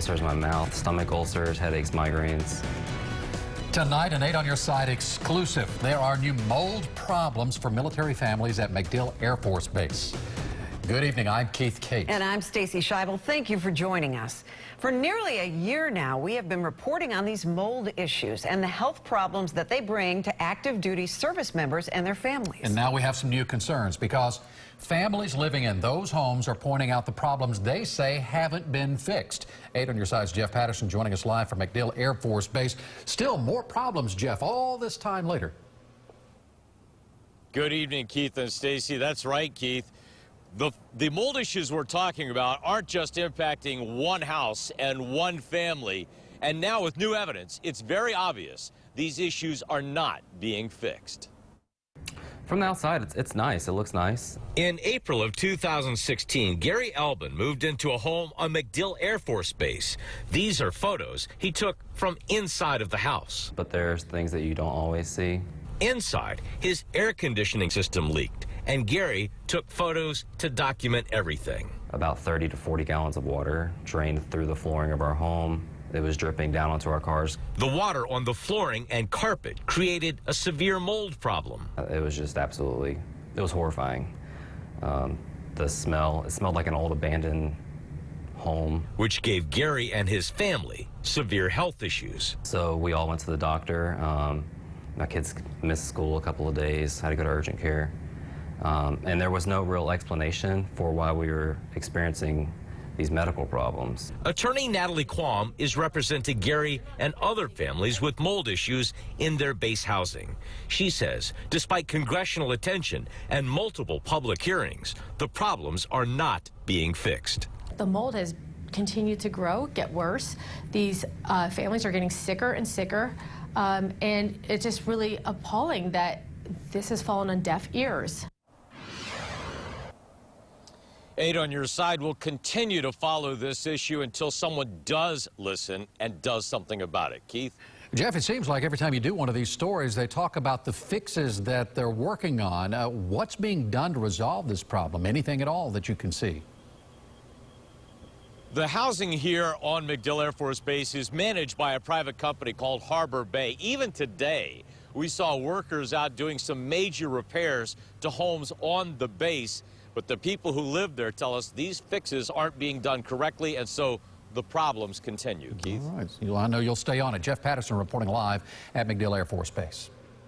ulcers in my mouth, stomach ulcers, headaches, migraines. Tonight, an 8 on Your Side exclusive. There are new mold problems for military families at MacDill Air Force Base. Good evening, I'm Keith Cate. And I'm Stacy Scheibel. Thank you for joining us. For nearly a year now, we have been reporting on these mold issues and the health problems that they bring to active duty service members and their families. And now we have some new concerns because families living in those homes are pointing out the problems they say haven't been fixed. 8 on Your Side's Jeff Patterson joining us live from MacDill Air Force Base. Still more problems, Jeff, all this time later. Good evening, Keith and Stacy. That's right, Keith. The mold issues we're talking about aren't just impacting one house and one family. And now with new evidence, it's very obvious these issues are not being fixed. From the outside, it's nice. It looks nice. In April of 2016, Gary Albin moved into a home on MacDill Air Force Base. These are photos he took from inside of the house. But there's things that you don't always see. Inside, his air conditioning system leaked, and Gary took photos to document everything. About 30 to 40 gallons of water drained through the flooring of our home. It was dripping down onto our cars. The water on the flooring and carpet created a severe mold problem. It was just absolutely, it was horrifying. The smell, it smelled like an old abandoned home. Which gave Gary and his family severe health issues. So we all went to the doctor. My kids missed school a couple of days, had to go to urgent care. And there was no real explanation for why we were experiencing these medical problems. Attorney Natalie Quam is representing Gary and other families with mold issues in their base housing. She says, despite congressional attention and multiple public hearings, the problems are not being fixed. The mold has continued to grow, get worse. These families are getting sicker and sicker, and it's just really appalling that this has fallen on deaf ears. 8 on Your Side will continue to follow this issue until someone does listen and does something about it. Keith? Jeff, it seems like every time you do one of these stories, they talk about the fixes that they're working on. What's being done to resolve this problem? Anything at all that you can see? The housing here on MacDill Air Force Base is managed by a private company called Harbor Bay. Even today, we saw workers out doing some major repairs to homes on the base. But the people who live there tell us these fixes aren't being done correctly, and so the problems continue. Keith? All right. I know you'll stay on it. Jeff Patterson reporting live at MacDill Air Force Base.